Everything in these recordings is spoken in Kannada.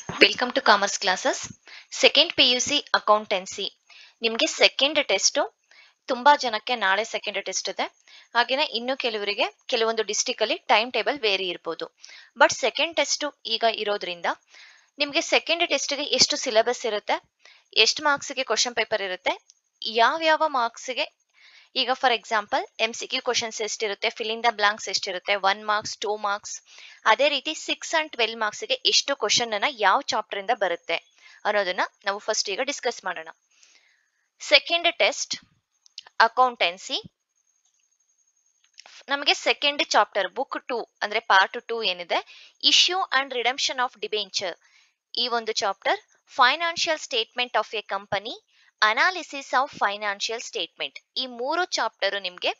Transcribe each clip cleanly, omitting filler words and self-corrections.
Welcome to commerce classes. Second PUC accountancy ನಿಮಗೆ ಸೆಕೆಂಡ್ ಟೆಸ್ಟ್. ತುಂಬಾ ಜನಕ್ಕೆ ನಾಳೆ ಸೆಕೆಂಡ್ ಟೆಸ್ಟ್ ಇದೆ. ಹಾಗೇನೆ ಇನ್ನು ಕೆಲವರಿಗೆ ಕೆಲವೊಂದು ಡಿಸ್ಟಿಕ್ ಅಲ್ಲಿ ಟೈಮ್ ಟೇಬಲ್ ವೇರಿ ಇರ್ಬೋದು. ಬಟ್ ಸೆಕೆಂಡ್ ಟೆಸ್ಟ್ ಈಗ ಇರೋದ್ರಿಂದ ನಿಮಗೆ ಸೆಕೆಂಡ್ ಟೆಸ್ಟ್ಗೆ ಎಷ್ಟು ಸಿಲೆಬಸ್ ಇರುತ್ತೆ, ಎಷ್ಟು ಮಾರ್ಕ್ಸ್ಗೆ ಕ್ವಶನ್ ಪೇಪರ್ ಇರುತ್ತೆ, ಯಾವ ಮಾರ್ಕ್ಸ್ಗೆ, ಈಗ ಫಾರ್ ಎಕ್ಸಾಂಪಲ್ MCQ ಕ್ವಶನ್ಸ್ ಎಷ್ಟಿರುತ್ತೆ, ಫಿಲ್ ಇನ್ ದ ಬ್ಲಾಂಕ್ಸ್ ಎಷ್ಟಿರುತ್ತೆ, 1 ಮಾರ್ಕ್ಸ್ 2 ಮಾರ್ಕ್ಸ್, ಅದೇ ರೀತಿ 6 and 12 ಮಾರ್ಕ್ಸ್ಗೆ ಎಷ್ಟು ಕ್ವಶನ್ ಅನ್ನ ಯಾವ ಚಾಪ್ಟರ್ ಇಂದ ಬರುತ್ತೆ ಅನ್ನೋದನ್ನ ನಾವು ಫಸ್ಟ್ ಈಗ ಡಿಸ್ಕಸ್ ಮಾಡೋಣ. ಸೆಕೆಂಡ್ ಟೆಸ್ಟ್ ಅಕೌಂಟೆನ್ಸಿ ನಮಗೆ ಸೆಕೆಂಡ್ ಚಾಪ್ಟರ್ ಬುಕ್ 2 ಅಂದ್ರೆ ಪಾರ್ಟ್ 2 ಏನಿದೆ, issue and redemption of debenture, ಈ ಒಂದು chapter, financial statement of A company, analysis of financial statement, ಈ ಮೂರು ಚಾಪ್ಟರ್ ನಿಮಗೆ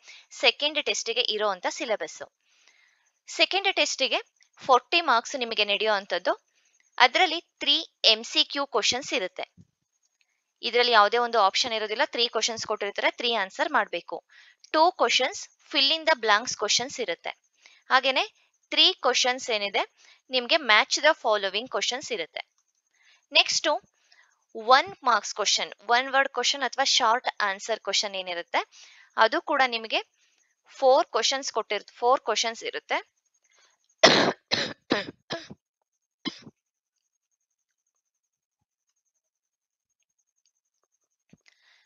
ಸೆಕೆಂಡ್ ಟೆಸ್ಟ್ಗೆ ಇರುವಂತ ಸಿಲೆಬಸ್. ಸೆಕೆಂಡ್ ಟೆಸ್ಟ್ಗೆ 40 ಮಾರ್ಕ್ಸ್ ನಿಮಗೆ ನಡೆಯುವಂಥದ್ದು. ಅದರಲ್ಲಿ 3 MCQ ಕ್ವಶನ್ಸ್ ಇರುತ್ತೆ. ಇದರಲ್ಲಿ ಯಾವುದೇ ಒಂದು ಆಪ್ಷನ್ ಇರೋದಿಲ್ಲ. 3 ಕ್ವಶನ್ಸ್ ಕೊಟ್ಟಿರ್ತಾರೆ, 3 ಆನ್ಸರ್ ಮಾಡಬೇಕು. 2 questions fill in the blanks questions ಇರುತ್ತೆ. ಹಾಗೇನೆ 3 ಕ್ವಶನ್ಸ್ ಏನಿದೆ ನಿಮಗೆ ಮ್ಯಾಚ್ ದ ಫಾಲೋವಿಂಗ್ ಕ್ವಶನ್ಸ್ ಇರುತ್ತೆ. Next 1 marks question, 1 word question ಅಥವಾ ಶಾರ್ಟ್ ಆನ್ಸರ್ ಕ್ವಶನ್ ಏನಿರುತ್ತೆ ಅದು ಕೂಡ ನಿಮಗೆ 4 ಕ್ವಶನ್ಸ್ ಇರುತ್ತೆ.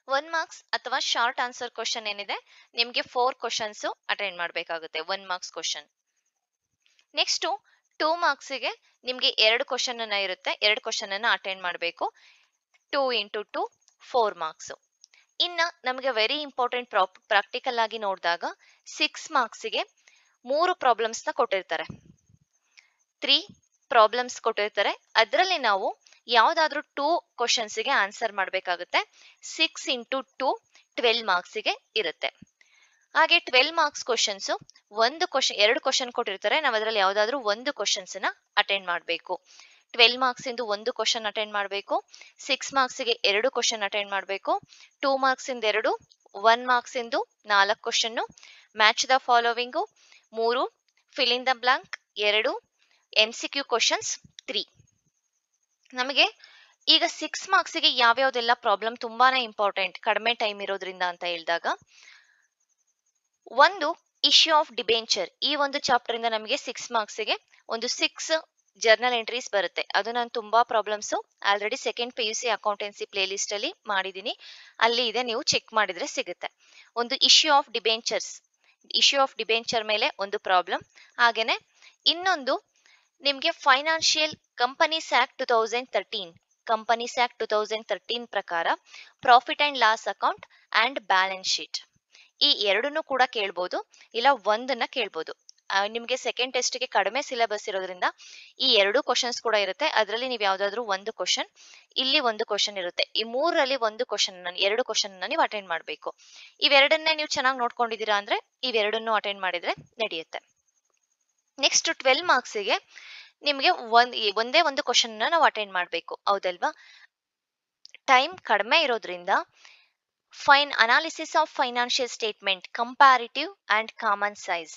1 ಮಾರ್ಕ್ಸ್ ಅಥವಾ ಶಾರ್ಟ್ ಆನ್ಸರ್ ಕ್ವಶನ್ ಏನಿದೆ ನಿಮಗೆ 4 ಕ್ವಶನ್ಸ್ ಅಟೆಂಡ್ ಮಾಡಬೇಕಾಗುತ್ತೆ, 1 ಮಾರ್ಕ್ಸ್ ಕ್ವಶನ್. ನೆಕ್ಸ್ಟ್ 2 ಮಾರ್ಕ್ಸ್ಗೆ ನಿಮಗೆ 2 ಕ್ವಶನ್ ಅನ್ನ ಇರುತ್ತೆ, 2 ಕ್ವಶನ್ ಅನ್ನ ಅಟೆಂಡ್ ಮಾಡಬೇಕು. 2 into 2 4 ಮಾರ್ಕ್ಸ್. ಇನ್ನ ನಮಗೆ ವೆರಿ ಇಂಪಾರ್ಟೆಂಟ್ ಪ್ರಾಕ್ಟಿಕಲ್ ಆಗಿ ನೋಡಿದಾಗ 6 ಮಾರ್ಕ್ಸ್ಗೆ 3 ಪ್ರಾಬ್ಲಮ್ಸ್ ನ ಕೊಟ್ಟಿರ್ತಾರೆ, 3 ಪ್ರಾಬ್ಲಮ್ಸ್ ಕೊಟ್ಟಿರ್ತಾರೆ. ಅದರಲ್ಲಿ ನಾವು ಯಾವ್ದಾದ್ರು 2 ಕ್ವಶನ್ಸ್ಗೆ ಆನ್ಸರ್ ಮಾಡಬೇಕಾಗುತ್ತೆ. 6 into 2 12 ಮಾರ್ಕ್ಸ್ಗೆ ಇರುತ್ತೆ. ಹಾಗೆ 12 ಮಾರ್ಕ್ಸ್ ಕ್ವಶನ್ಸ್, ಒಂದು ಕ್ವಶನ್ 2 ಕ್ವಶನ್ ಕೊಟ್ಟಿರ್ತಾರೆ, ನಾವು ಅದರಲ್ಲಿ ಯಾವ್ದಾದ್ರು ಒಂದು ಕ್ವಶನ್ಸ್ ನ ಅಟೆಂಡ್ ಮಾಡಬೇಕು. 12 ಮಾರ್ಕ್ಸ್ ಇಂದು ಒಂದು ಕ್ವಶನ್ ಅಟೆಂಡ್ ಮಾಡಬೇಕು, 6 ಮಾರ್ಕ್ಸ್ಗೆ 2 ಕ್ವಶನ್ ಅಟೆಂಡ್ ಮಾಡಬೇಕು, 2 ಮಾರ್ಕ್ಸ್ ಇಂದ 2, 1 ಮಾರ್ಕ್ಸ್ ಇಂದು 4 question, match the following 3, fill in the blank 2, MCQ questions 3. ನಮಗೆ ಈಗ 6 ಮಾರ್ಕ್ಸ್ಗೆ ಯಾವ್ಯಾವ್ದೆಲ್ಲ ಪ್ರಾಬ್ಲಮ್ ತುಂಬಾನೇ ಇಂಪಾರ್ಟೆಂಟ್, ಕಡಿಮೆ ಟೈಮ್ ಇರೋದ್ರಿಂದ ಅಂತ ಹೇಳಿದಾಗ, ಒಂದು ಇಶ್ಯೂ ಆಫ್ ಡಿಬೆಂಚರ್, ಈ ಒಂದು ಚಾಪ್ಟರ್ ಇಂದ ನಮಗೆ 6 ಮಾರ್ಕ್ಸ್ಗೆ ಒಂದು 6 ಜರ್ನಲ್ ಎಂಟ್ರೀಸ್ ಬರುತ್ತೆ. ಅದು ನಾನು ತುಂಬಾ problems already second PUC accountancy play list ಅಲ್ಲಿ ಮಾಡಿದೀನಿ, ಅಲ್ಲಿ ಇದೆ, ನೀವು ಚೆಕ್ ಮಾಡಿದ್ರೆ ಸಿಗುತ್ತೆ. ಒಂದು ಇಶ್ಯೂ ಆಫ್ ಡಿಬೆಂಚರ್ ಮೇಲೆ ಒಂದು ಪ್ರಾಬ್ಲಮ್. ಹಾಗೇನೆ ಇನ್ನೊಂದು ನಿಮ್ಗೆ ಫೈನಾನ್ಷಿಯಲ್ ಕಂಪನೀಸ್ ಆಕ್ಟ್ 2013 ಪ್ರಕಾರ profit and loss account and balance sheet, ಈ ಎರಡನ್ನೂ ಕೂಡ ಕೇಳ್ಬೋದು, ಇಲ್ಲ ಒಂದನ್ನ ಕೇಳ್ಬೋದು. ನಿಮ್ಗೆ ಸೆಕೆಂಡ್ ಟೆಸ್ಟ್ಗೆ ಕಡಿಮೆ ಸಿಲೆಬಸ್ ಇರೋದ್ರಿಂದ ಈ 2 ಕ್ವಶನ್ಸ್ ಕೂಡ ಇರುತ್ತೆ. ಅದರಲ್ಲಿ ನೀವು ಯಾವ್ದಾದ್ರು ಒಂದು ಕ್ವಶನ್, ಇಲ್ಲಿ ಒಂದು ಕ್ವಶನ್ ಇರುತ್ತೆ. ಈ ಮೂರರಲ್ಲಿ ಒಂದು ಕ್ವಶನ್, 2 ಕ್ವಶನ್ ನೀವು ಅಟೆಂಡ್ ಮಾಡಬೇಕು. ಇವೆರಡನ್ನೇ ನೀವು ಚೆನ್ನಾಗಿ ನೋಡ್ಕೊಂಡಿದ್ದೀರಾ ಅಂದ್ರೆ ಇವೆರಡನ್ನು ಅಟೆಂಡ್ ಮಾಡಿದ್ರೆ ನಡೆಯುತ್ತೆ. ನೆಕ್ಸ್ಟ್ 12 ಮಾರ್ಕ್ಸ್ಗೆ ನಿಮ್ಗೆ ಒಂದೇ ಒಂದು ಕ್ವಶನ್ ನಾವು ಅಟೆಂಡ್ ಮಾಡಬೇಕು, ಹೌದಲ್ವಾ? ಟೈಮ್ ಕಡಿಮೆ ಇರೋದ್ರಿಂದ analysis of financial statement, comparative and common size,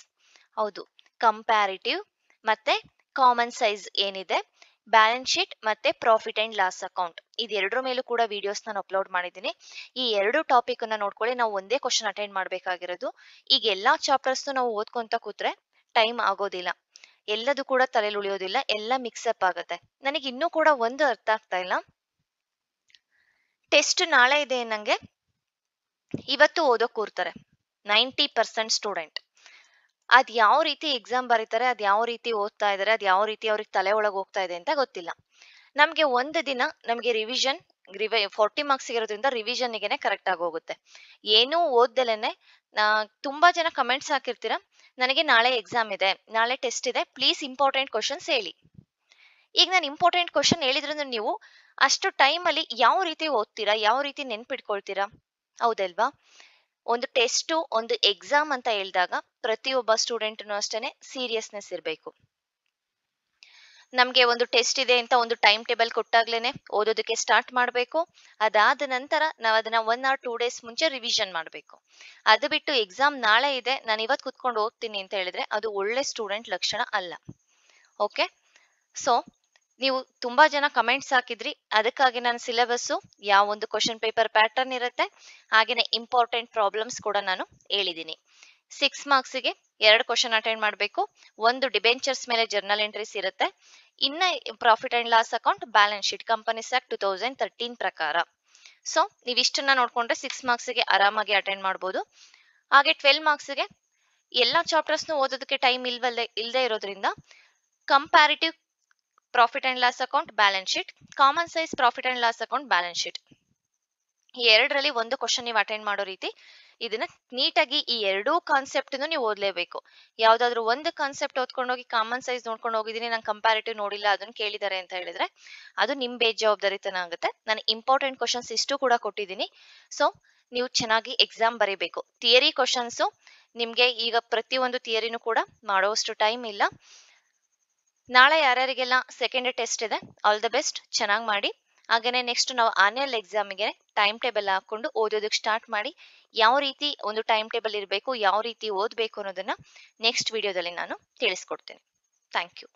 ಹೌದು, ಕಂಪ್ಯಾರಿಟಿವ್ ಮತ್ತೆ ಕಾಮನ್ ಸೈಜ್ ಏನಿದೆ, ಬ್ಯಾಲೆನ್ಸ್ ಶೀಟ್ ಮತ್ತೆ ಪ್ರಾಫಿಟ್ ಅಂಡ್ ಲಾಸ್ ಅಕೌಂಟ್, ಇದೆರಡರ ಮೇಲೂ ಕೂಡ ವಿಡಿಯೋಸ್ ನಾನು ಅಪ್ಲೋಡ್ ಮಾಡಿದ್ದೀನಿ. ಈ 2 ಟಾಪಿಕ್ ಅನ್ನ ನೋಡ್ಕೊಳ್ಳಿ. ನಾವು ಒಂದೇ ಕ್ವಶನ್ ಅಟೆಂಡ್ ಮಾಡಬೇಕಾಗಿರೋದು. ಈಗ ಎಲ್ಲಾ ಚಾಪ್ಟರ್ಸ್ ನಾವು ಓದ್ಕೊಂತ ಕೂತ್ರೆ ಟೈಮ್ ಆಗೋದಿಲ್ಲ, ಎಲ್ಲದೂ ಕೂಡ ತಲೆಯಲ್ಲಿ ಉಳಿಯೋದಿಲ್ಲ, ಎಲ್ಲ ಮಿಕ್ಸಪ್ ಆಗುತ್ತೆ. ನನಗೆ ಇನ್ನೂ ಕೂಡ ಒಂದು ಅರ್ಥ ಆಗ್ತಾ ಇಲ್ಲ, ಟೆಸ್ಟ್ ನಾಳೆ ಇದೆ ನಂಗೆ, ಇವತ್ತು ಓದೋಕ್ ಕೂರ್ತಾರೆ 90% ಸ್ಟೂಡೆಂಟ್. ಅದ್ ಯಾವ ರೀತಿ ಎಕ್ಸಾಮ್ ಬರೀತಾರೆ, ಅದ್ ಯಾವ ರೀತಿ ಓದ್ತಾ ಇದಾರೆ, ಅದ್ ಯಾವ ರೀತಿ ಅವ್ರಿಗೆ ತಲೆ ಒಳಗೆ ಹೋಗ್ತಾ ಇದೆ ಅಂತ ಗೊತ್ತಿಲ್ಲ. ನಮ್ಗೆ ಒಂದು ದಿನ ನಮ್ಗೆ 40 ಮಾರ್ಕ್ಸ್ ಇರೋದ್ರಿಂದ ರಿವಿಷನ್ಗೆನೆ ಕರೆಕ್ಟ್ ಆಗಿ ಹೋಗುತ್ತೆ. ಏನೂ ಓದ್ದಲೇನೆ ತುಂಬಾ ಜನ ಕಮೆಂಟ್ಸ್ ಹಾಕಿರ್ತೀರಾ, ನನಗೆ ನಾಳೆ ಎಕ್ಸಾಮ್ ಇದೆ, ನಾಳೆ ಟೆಸ್ಟ್ ಇದೆ, ಪ್ಲೀಸ್ ಇಂಪಾರ್ಟೆಂಟ್ ಕ್ವಶನ್ಸ್ ಹೇಳಿ. ಈಗ ನಾನು ಇಂಪಾರ್ಟೆಂಟ್ ಕ್ವಶನ್ ಹೇಳಿದ್ರಿಂದ ನೀವು ಅಷ್ಟು ಟೈಮ್ ಅಲ್ಲಿ ಯಾವ ರೀತಿ ಓದ್ತೀರಾ, ಯಾವ ರೀತಿ ನೆನ್ಪಿಟ್ಕೊಳ್ತೀರಾ, ಹೌದಲ್ವಾ? ಒಂದು ಟೆಸ್ಟ್, ಒಂದು ಎಕ್ಸಾಮ್ ಅಂತ ಹೇಳಿದಾಗ ಪ್ರತಿಯೊಬ್ಬ ಸ್ಟೂಡೆಂಟ್ನು ಅಷ್ಟೇನೆ ಸೀರಿಯಸ್ನೆಸ್ ಇರಬೇಕು. ನಮ್ಗೆ ಒಂದು ಟೆಸ್ಟ್ ಇದೆ ಅಂತ ಒಂದು ಟೈಮ್ ಟೇಬಲ್ ಕೊಟ್ಟಾಗ್ಲೇನೆ ಓದೋದಕ್ಕೆ ಸ್ಟಾರ್ಟ್ ಮಾಡಬೇಕು. ಅದಾದ ನಂತರ ನಾವು ಅದನ್ನ 1 or 2 days ಮುಂಚೆ ರಿವಿಷನ್ ಮಾಡಬೇಕು. ಅದು ಬಿಟ್ಟು ಎಕ್ಸಾಮ್ ನಾಳೆ ಇದೆ, ನಾನು ಇವತ್ತು ಕುತ್ಕೊಂಡು ಓದ್ತೀನಿ ಅಂತ ಹೇಳಿದ್ರೆ ಅದು ಒಳ್ಳೆ ಸ್ಟೂಡೆಂಟ್ ಲಕ್ಷಣ ಅಲ್ಲ. ಓಕೆ, ಸೊ ನೀವು ತುಂಬಾ ಜನ ಕಮೆಂಟ್ಸ್ ಹಾಕಿದ್ರಿ, ಅದಕ್ಕಾಗಿ ನಾನು ಸಿಲೆಬಸ್ಸು ಯಾವ ಒಂದು ಕ್ವಶನ್ ಪೇಪರ್ ಪ್ಯಾಟರ್ನ್ ಇರುತ್ತೆ, ಹಾಗೇನೆ ಇಂಪಾರ್ಟೆಂಟ್ ಪ್ರಾಬ್ಲಮ್ಸ್ ಕೂಡ ನಾನು ಹೇಳಿದ್ದೀನಿ. 6 ಮಾರ್ಕ್ಸ್ಗೆ 2 ಕ್ವಶನ್ ಅಟೆಂಡ್ ಮಾಡಬೇಕು. ಒಂದು ಡಿಬೆಂಚರ್ಸ್ ಮೇಲೆ ಜರ್ನಲ್ ಎಂಟ್ರೀಸ್ ಇರುತ್ತೆ, ಇನ್ನ profit and loss account, balance sheet, companies act 2013 ಪ್ರಕಾರ. ಸೊ ನೀವಿಷ್ಟನ್ನ ನೋಡ್ಕೊಂಡ್ರೆ 6 ಮಾರ್ಕ್ಸ್ಗೆ ಆರಾಮಾಗಿ ಅಟೆಂಡ್ ಮಾಡ್ಬೋದು. ಹಾಗೆ 12 ಮಾರ್ಕ್ಸ್ಗೆ ಎಲ್ಲಾ ಚಾಪ್ಟರ್ಸ್ನು ಓದೋದಕ್ಕೆ ಟೈಮ್ ಇಲ್ಲದೆ ಇರೋದ್ರಿಂದ comparative profit and loss account, balance sheet, common size profit and loss account, balance sheet, ಈ ಎರಡರಲ್ಲಿ ಒಂದು ಕ್ವಶನ್ ನೀವು ಅಟೆಂಡ್ ಮಾಡೋ ರೀತಿ ಇದನ್ನ ನೀಟಾಗಿ ಈ ಎರಡೂ ಕಾನ್ಸೆಪ್ಟ್ ನೀವು ಓದಲೇಬೇಕು. ಯಾವ್ದಾದ್ರು ಒಂದು ಕಾನ್ಸೆಪ್ಟ್ ಓದ್ಕೊಂಡೋಗಿ ಕಾಮನ್ ಸೈಜ್ ನೋಡ್ಕೊಂಡು ಹೋಗಿದ್ದೀನಿ, ನಾನು ಕಂಪ್ಯಾರಿಟಿವ್ ನೋಡಿಲ್ಲ, ಅದನ್ನ ಕೇಳಿದ್ದಾರೆ ಅಂತ ಹೇಳಿದ್ರೆ ಅದು ನಿಮ್ ಬೇಜವಾಬ್ದಾರಿತನ ಆಗುತ್ತೆ. ನಾನು ಇಂಪಾರ್ಟೆಂಟ್ ಕ್ವಶನ್ಸ್ ಇಷ್ಟು ಕೂಡ ಕೊಟ್ಟಿದ್ದೀನಿ. ಸೊ ನೀವು ಚೆನ್ನಾಗಿ ಎಕ್ಸಾಮ್ ಬರೀಬೇಕು. ಥಿಯರಿ ಕ್ವಶನ್ಸ್ ನಿಮ್ಗೆ ಈಗ ಪ್ರತಿಯೊಂದು ಥಿಯರಿನೂ ಕೂಡ ಮಾಡೋವಷ್ಟು ಟೈಮ್ ಇಲ್ಲ. ನಾಳೆ ಯಾರ್ಯಾರಿಗೆಲ್ಲ ಸೆಕೆಂಡ್ ಟೆಸ್ಟ್ ಇದೆ, ಆಲ್ ದ ಬೆಸ್ಟ್, ಚೆನ್ನಾಗಿ ಮಾಡಿ. ಹಾಗೇನೆ ನೆಕ್ಸ್ಟ್ ನಾವು ಆನ್ಯುವಲ್ ಎಕ್ಸಾಮಿಗೆ ಟೈಮ್ ಟೇಬಲ್ ಹಾಕೊಂಡು ಓದೋದಕ್ಕೆ ಸ್ಟಾರ್ಟ್ ಮಾಡಿ. ಯಾವ ರೀತಿ ಒಂದು ಟೈಮ್ ಟೇಬಲ್ ಇರಬೇಕು, ಯಾವ ರೀತಿ ಓದಬೇಕು ಅನ್ನೋದನ್ನ ನೆಕ್ಸ್ಟ್ ವಿಡಿಯೋದಲ್ಲಿ ನಾನು ತಿಳಿಸ್ಕೊಡ್ತೇನೆ. Thank you.